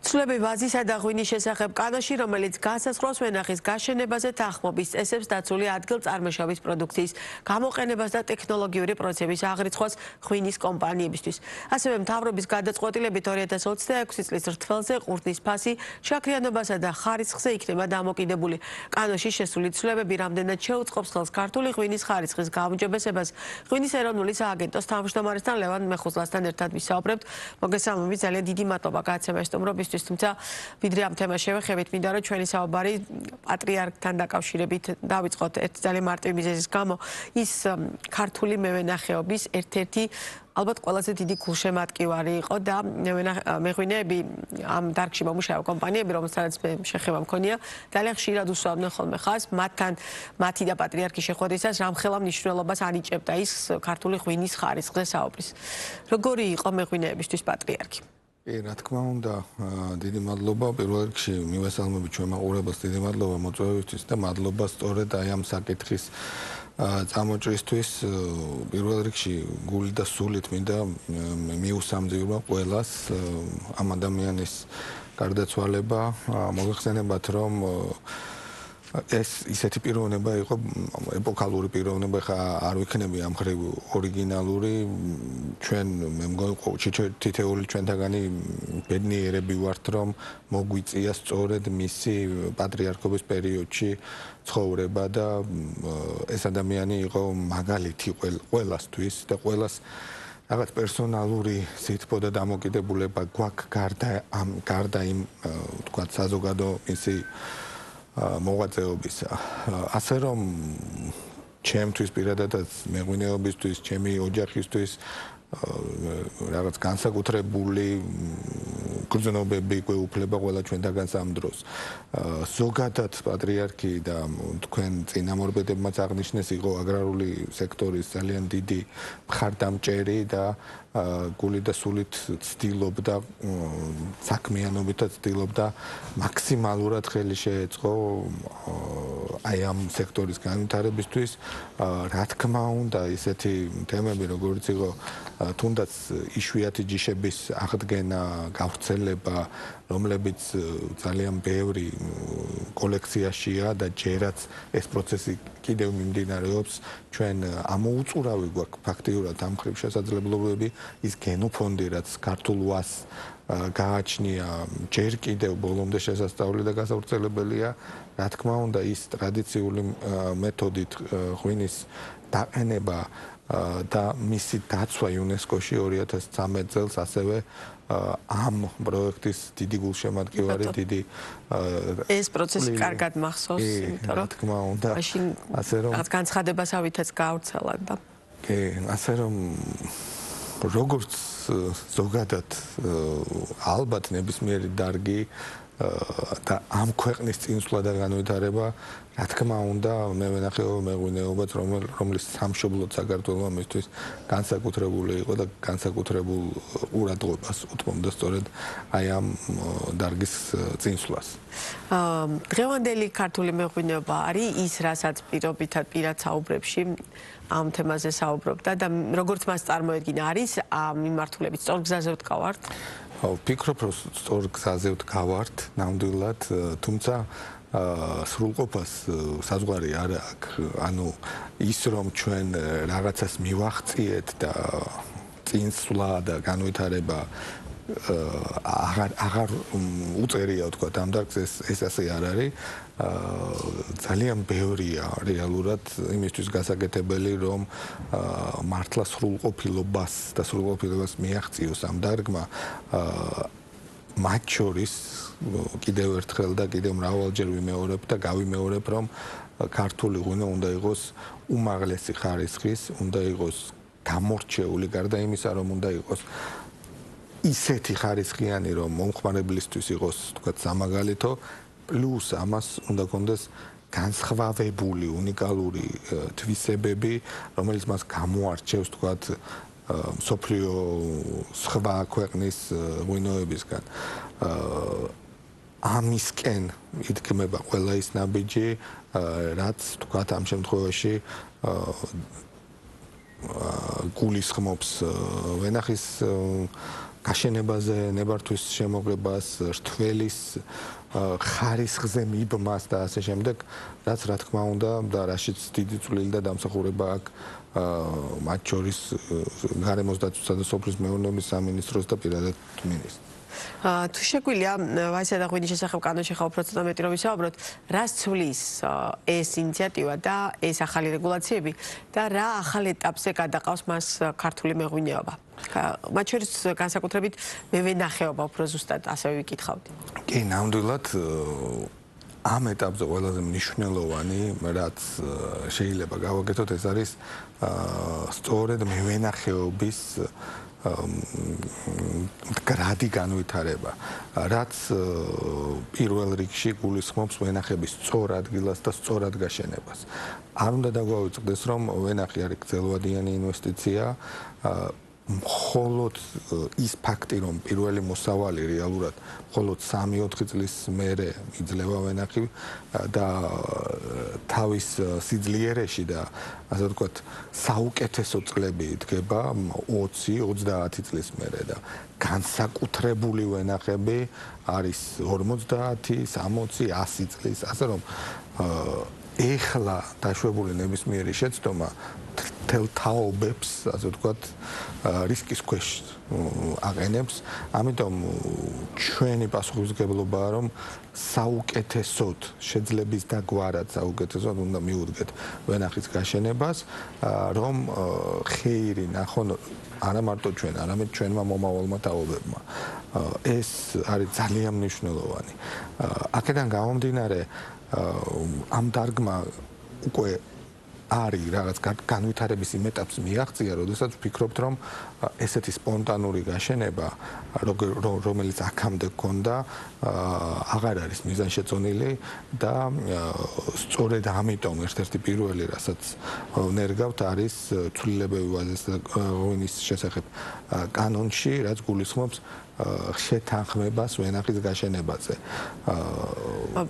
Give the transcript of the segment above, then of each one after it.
ცვლილები ვაზისა და ღვინის შესახებ კანაში, რომელიც განსაზღვრავს ვენახის გაშენებაზე თანხმობის წესებს დაცული ადგილწარმოშობის პროდუქციის გამოყენებას და ტექნოლოგიური პროცესების აღრიცხვას ღვინის კომპანიებისთვის. ასევე მთავრობის გადაწყვეტილებით 2026 წლის რთველზე ყურძნის ფასი შაქრიანობასა და ხარისხზე იქნება დამოკიდებული. კანოში შესული ცვლილებები რამდენად შეუწყობს ხელს ქართული ღვინის ხარისხის გაუმჯობესებას. ღვინის ეროვნული სააგენტოს თავმჯდომარესთან ლევან მეხუზლასთან ერთად ვისაუბრებთ. მოგესალმებით, ძალიან დიდი მადლობა გადაცემაში სტუმრობისთვის. თუმცა ვიდრე ამ თემას შევეხებით, მინდა რომ ჩვენი საუბარი პატრიარქთან დაკავშირებით დავიწყოთ ერთი ძალიან მარტივი მიზეზის გამო. ის ქართული მევენახეობის ერთ-ერთი ალბათ ყველაზე დიდი გულშემატკივარი იყო და მეღვინეები ამ დარგში მომუშავე კომპანიები, რომელთანაც მე შეხება მქონია, ძალიან ხშირად უსვამდნენ ხოლმე ხაზს, მათი და პატრიარქის შეხვედრისას რამხელა მნიშვნელობას ანიჭებდა ის ქართული ღვინის ხარისხზე საუბრის. როგორი იყო მეღვინეებისთვის პატრიარქი? რა თქმა უნდა, დიდი მადლობა. პირველ რიგში მივესალმებით ჩვენ მაყურებელს, დიდი მადლობა მოწვევისთვის და მადლობა სწორედ აი ამ საკითხის წამოჭრისთვის. პირველ რიგში გული და სულით მინდა მიუსამძიმრო ყველას ამ ადამიანის გარდაცვალება. მოგეხსენებათ, რომ ეს ისეთი პიროვნება იყო, ეპოქალური პიროვნება, ხა არ ვიქნები ამ ხრივ ორიგინალური. ჩვენ მე მგონი თითეული ჩვენთაგანი ბედნიერები ვართ, რომ მოგვიწია სწორედ მისი პატრიარქობის პერიოდში ცხოვრება და ეს ადამიანი იყო მაგალითი ყველასთვის და ყველას რაღაც პერსონალური სითბო და დამოკიდებულება გვაქვს გარდა იმ თქვა საზოგადო მისი მოღვაწეობისა. ასე რომ ჩემთვის პირადადაც მეღვინეობისთვის, ჩემი ოჯახისთვის რაღაც განსაკუთრებული გრძნობები გვეუფლება ყველა ჩვენთაგანს ამ დროს. ზოგადად პატრიარქი და თქვენ წინამორბედებმაც აღნიშნეს, იყო აგრარული სექტორის ძალიან დიდი მხარდამჭერი და გული და სულით ცდილობდა, საქმიანობითაც ცდილობდა მაქსიმალურად ხელი შეეწყო აი ამ სექტორის განვითარებისთვის. რა თქმა უნდა, ისეთი თემები, როგორც იყო თუნდაც იშვიათი ჯიშების აღდგენა, გავრცელება, რომლებიც ძალიან ბევრი კოლექციაშია და ჯერაც ეს პროცესი კიდევ მიმდინარეობს. ჩვენ ამოუწურავი გვაქვს ფაქტიურად ამ ხრივ შესაძლებლობები, ის გენოფონდი, რაც ქართულ ვას გააჩნია, ჯერ კიდევ ბოლომდე შესასწავლელი და გასავრცელებელია. რა თქმა უნდა, ის ტრადიციული მეთოდით ღვინის დაყენება და მისი დაცვა იუნესკოში 2013 წელს ასევე ამ პროექტის დიდი გულშემატკივარი, დიდი ეს პროცესი კარგად მახსოვს, იმიტომ რომ რა თქმა უნდა, ასე რომ რაღაც განცხადებასავითაც გავრცელა და ასე რომ როგორც ზოგადად ალბათ ნებისმიერი დარგი და ამ ქვეყნის წინსვლა და განვითარება, რა თქმა უნდა, მევენახეობა, მეღვინეობაც, რომლის სამშობლოდ საქართველოს მისთვის განსაკუთრებული იყო და განსაკუთრებულ ყურადღებას უთმობდა სწორედ აი ამ დარგის წინსვლას. დღევანდელი ქართული მეღვინეობა არის ის, რასაც პირობითად პირად საუბრებში ამ თემაზე საუბრობდა და როგორც მას წარმოედგინა, არის ამ მიმართულებით სწორ გზაზე ვდგავართ? ვფიქრობ, რომ სწორ გზაზე ვდგავართ, ნამდვილად, თუმცა სრულყოფას საზღვარი არ აქვს. ანუ ის რომ ჩვენ რაღაცას მივახციეთ და წინსვლა და განვითარება აღარ უწერია, თქვა, ამ დარგს ეს ასე არ არის. ძალიან ბევრია რეალურად იმისთვის გასაკეთებელი, რომ მართლა სრულყოფილობას და სრულყოფილებას მიაღწიოს ამ დარგმა. მათ შორის კიდევ ერთხელ და კიდევ მრავალჯერ ვიმეორებ და გავიმეორებ, რომ ქართული ღვინო უნდა იყოს უმაღლესი ხარისხის, უნდა იყოს გამორჩეული, გარდა იმისა, რომ უნდა იყოს ისეთი ხარისხიანი, რომ მომხმარებლისთვის იყოს, თქვა, სამაგალითო, პლუს ამას უნდა კონდეს განსხვავებული, უნიკალური თვისებები, რომელიც მას გამოარჩევს, თქვა, მსოფლიო სხვა ქვეყნის ღვინოებისგან. ამისკენ იდგმება ყველა ის ნაბიჯი, რაც, თქვა, ამ შემთხვევაში გულისხმობს ვენახის გაშენებაზე, ნებართვის შემოღებას, რთველის ხარისხზე მიბმას და ასე შემდეგ, რაც რა თქმა უნდა და რაშიც დიდი წვლილი და დამსახურება აქვს მათ შორის გარემოს დაცვისა და სოფლის მეურნეობის სამინისტროს და პირადად მინისტრს. თუ შეგვიძლია ვაისა და ღვინის შესახებ კანონში ხა უფრო ცოტა მეტი რომ ვისაუბროთ, რას ცვლის ეს ინიციატივა და ეს ახალი რეგულაციები და რა ახალ ეტაპზე გადაყავს მას ქართული მეღვინეობა? მათ შორის განსაკუთრებით მევენახეობა უფრო ზუსტად ასევე ვიკითხავდი. კი, ნამდვილად ამ ეტაპზე ყველაზე მნიშვნელოვანი, რაც შეიძლება გავაკეთოთ, ეს არის სწორედ მევენახეობის გრადი განვითარება, რაც პირველ რიგში გულისხმობს ვენახების სწორ ადგილას და სწორად გაშენებას. არ უნდა დაგვაუწყდეს, რომ ვენახი არის გრძელვადიანი ინვესტიცია, მხოლოდ ის ფაქტი, რომ პირველი მოსავალი რეალურად მხოლოდ 3-4 წლის მერე იძლევა ვენახი და თავის სიძლიერეში და ასე ვთქვათ, საუკეთესო წლები იდგება 20-30 წლის მერე და განსაკუთრებული ვენახები არის 50, 60, 100 წლის, ასე რომ ეხლა დაშვებული ნებისმიერი შეცდომა თელ თაობებს, ასე ვთქვათ, რისკის ქვეშ აყენებს. ამიტომ ჩვენი პასუხისმგებლობაა, რომ საუკეთესოდ შეძლების და გვარად საუკეთესოდ უნდა მიუდგეთ ვენახის გაშენებას, რომ ხეირი ნახონ არა მარტო ჩვენ, არამედ ჩვენმა მომავალმა თაობებმა. ეს არის ძალიან მნიშვნელოვანი. აქედან გამომდინარე, ამ დარგმა უკვე არის რაღაც განვითარების იმ ეტაპს მიაღწია, როდესაც ვფიქრობთ, რომ ესეთი სპონტანური გაშენება, რომელიც აქამდე გქონდა, აღარ არის მიზანშეწონილი და სწორედ ამიტომ ერთ-ერთი პირველი, რასაც ვნერგავთ, არის ცვლილებები ღვინის შესახებ კანონში, რაც გულისხმობს შეთანხმებას ვენახის გაშენებაზე.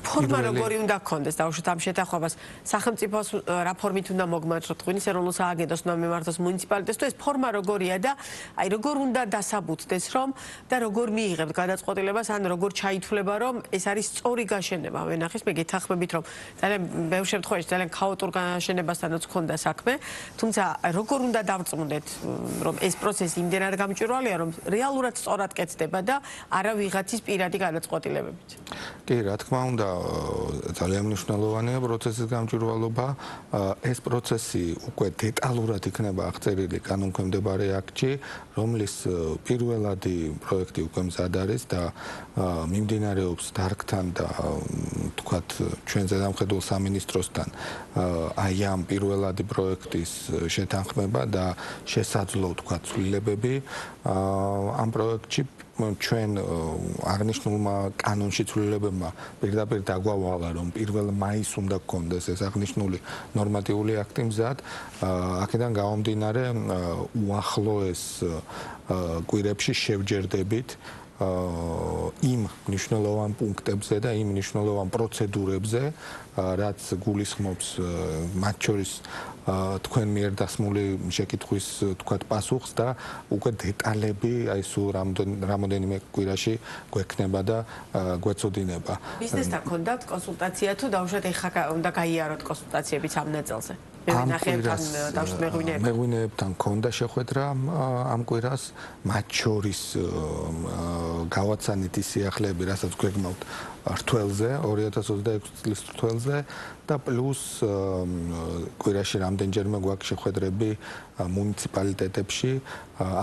ფორმა როგორი უნდა გქონდეს დაუშვათ ამ შეთანხმებას? სახელმწიფოს რა ფორმით უნდა მოგმართოთ ღვინის ეროვნულ სააგენტოს უნდა მიმართოს მუნიციპალიტეტს თუ ეს ფორმა როგორია და აი როგორ უნდა დასაბუთდეს რომ და როგორ მიიღებთ გადაწყვეტილებას ან როგორ ჩაითვლება რომ ეს არის სწორი გაშენება ვენახის? მე გეთანხმებით რომ ძალიან ბევრ შემთხვევაში ძალიან ქაოტურ გაშენებასთანაც ქონდა საქმე, თუმცა როგორ უნდა დავწმუნდეთ რომ ეს პროცესი იმდენ არ გამჭვირვალეა რომ რეალურად სწორად კეთდება და არა ვიღაცის პირადი გადაწყვეტილებებით? კი, რა თქმა უნდა, ძალიან მნიშვნელოვანია პროცესის გამჭვირვალობა. ეს პროცესი უკვე დეტალურად იქნება აღწერილი კანონქვემდებარე აქტში, რომლის პირველადი პროექტი უკვე მზად არის და მიმდინარეობს დარგთან და თქვათ ჩვენ ზედამხედველ სამინისტროსთან აი ამ პირველადი პროექტის შეთანხმება და შესაძლო თქვათ ცვლილებები ამ პროექტში ჩვენ აღნიშნულმა კანონში ცვლილებებმა პირდაპირ დაგვავალა რომ 1 მაისს უნდა გქონდეს ეს აღნიშნული ნორმატიული აქტი მზად. აქედან გამომდინარე უახლოეს კვირებში შევჯერდებით იმ მნიშვნელოვან პუნქტებზე და იმ მნიშვნელოვან პროცედურებზე, რაც გულისხმობს მათ შორის თქვენ მიერ დასმული შეკითხვის თქვათ პასუხს და უკვე დეტალები აი სულ რამოდენიმე კვირაში გვექნება და გვეწოდინება. ბიზნესთან გქონდათ კონსულტაცია თუ დაუშვათ ეხლა უნდა გაიაროთ კონსულტაციებიც ამ ნაწილზე? მეღვინეებთან გქონდა შეხვედრა ამ კვირას, მათ შორის გავაცანით ის სიახლეები, რასაც გვეგმავთ რთველზე, 2026 წლის რთველზე და პლუს კვირაში რამდენჯერმე გვაქვს შეხვედრები მუნიციპალიტეტებში.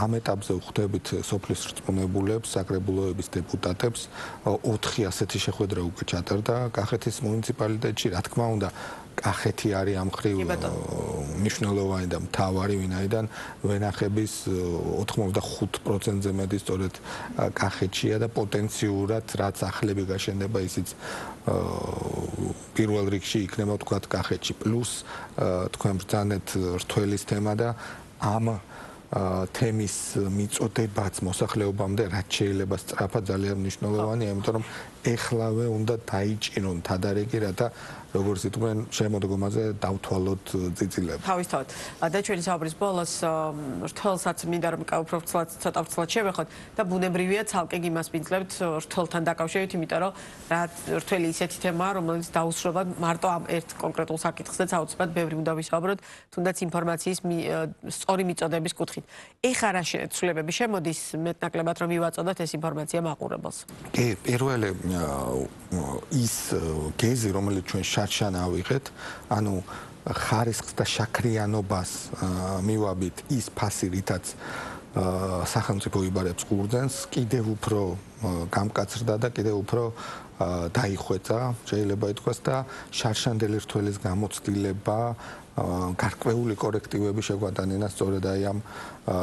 ამ ეტაპზე ვხვდებით სოფლის რწმუნებულებს, საკრებულოების დეპუტატებს. 4 ასეთი შეხვედრა უკვე ჩატარდა კახეთის მუნიციპალიტეტში. რა თქმა უნდა, კახეთი არის ამ ხრივ მნიშვნელოვანი და მთავარი, ვინაიდან ვენახების 85%-ზე მეტი სწორედ კახეთშია და პოტენციურად რაც ახლები გაშენდება, ისიც პირველ რიგში იქნება თქვათ კახეთში. პლუს თქვენ ბრძანეთ რთველის თემა და ამ თემის მიწოდებაც მოსახლეობამდე რაც შეიძლება სწრაფად ძალიან მნიშვნელოვანია, იმიტომ რომ ეხლავე უნდა დაიჭირონ თადარიგი, რათა როგორც იტყვიან, შემოდგომაზე დავთვალოთ წიწილები. თავისთავად. და ჩვენი საუბრის ბოლოს რთველსაც მინდა რომ უფრო ცოტა ვცლად შევეხოთ და ბუნებრივია ცალკე იმას ვინძლებთ რთველთან დაკავშირებით, იმიტომ რომ რა რთველი ისეთი თემაა, რომელიც დაუსრულებლად მარტო ამ ერთ კონკრეტულ საკითხზე აუცილებლად ბევრი უნდა ვისაუბროთ, თუნდაც ინფორმაციის სწორი მიწოდების კუთხით. ეხლა რა ცვლილებები შემოდის მეტნაკლებად რომ მივაწოდოთ ეს ინფორმაცია მაყურებელს? კი, პირველი ის გეზი, რომელიც ჩვენ შარშან ავიღეთ, ანუ ხარისხს და შაქრიანობას მივაბით ის ფასი, რითაც სახელმწიფო იბარებს ყურძენს, კიდევ უფრო გამკაცრდა და კიდევ უფრო დაიხვეწა, შეიძლება ითქვას და შარშანდელი რთველის გამოცდილება გარკვეული კორექტივები შეგვატანინა სწორედ აი ამ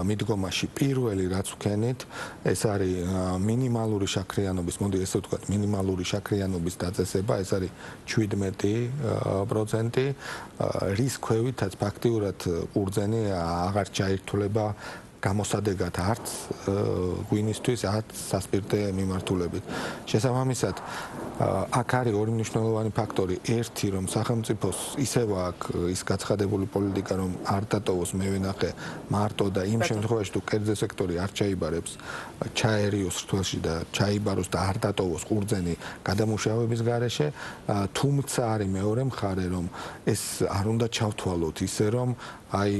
მიდგომაში. პირველი რაც ვქენით, ეს არის მინიმალური შაქრიანობის, მოდი ესე ვთქვათ, მინიმალური შაქრიანობის დაწესება, ეს არის 17%, რის ქვევითაც ფაქტიურად ყურძენი აღარ ჩაირთულება გამოსადეგად არც ღვინისთვის, არც სასპირტე მიმართულებით. შესაბამისად, აქ არის ორი მნიშვნელოვანი ფაქტორი. ერთი, რომ სახელმწიფოს ისევ აქვს ის გაცხადებული პოლიტიკა, რომ არ დატოვოს მე ვენახე მარტო და იმ შემთხვევაში, თუ კერძე სექტორი არ ჩაიბარებს, ჩაერიოს რთველში და ჩაიბაროს და არ დატოვოს ყურძენი გადამუშავების გარეშე, თუმცა არის მეორე მხარე, რომ ეს არ უნდა ჩავთვალოთ ისე, რომ აი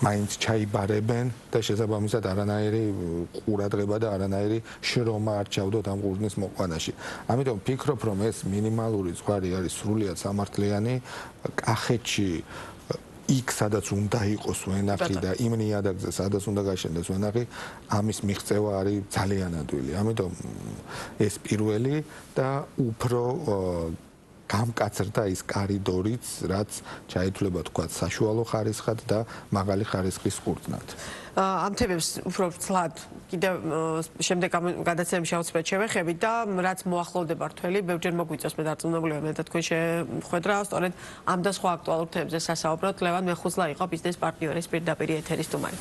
მაინც ჩაიბარებენ და შესაბამისად არანაირი ყურადღება და არანაირი შრომა არ ჩავდოთ ამ ყურძნის მოყვანაში. ამიტომ ვფიქრობ, რომ ეს მინიმალური ზღვარი არის სრულიად სამართლიანი. კახეთში იქ სადაც უნდა იყოს ვენახი და იმ ნიადაგზე სადაც უნდა გაშენდეს ვენახი, ამის მიღწევა არის ძალიან ადვილი. ამიტომ ეს პირველი და უფრო გამკაცრდა ის კორიდორიც, რაც ჩაითვლება თქვა საშუალო ხარისხად და მაღალი ხარისხის ყურძნად. ამ თემებს უფრო ვცლად კიდევ შემდეგ გადაცემებში აუცილებლად შევეხებით და რაც მოახლოვდება რთველი, ბევრჯერ მოგვიწევს მე დარწმუნებულია მე და თქვენ შეხვედრა, სწორედ ამ და სხვა აქტუალურ თემებზე სასაუბროთ. ლევან მეხუძლა იყო ბიზნეს პარტნიორის პირდაპირ ეთერის სტუმარი.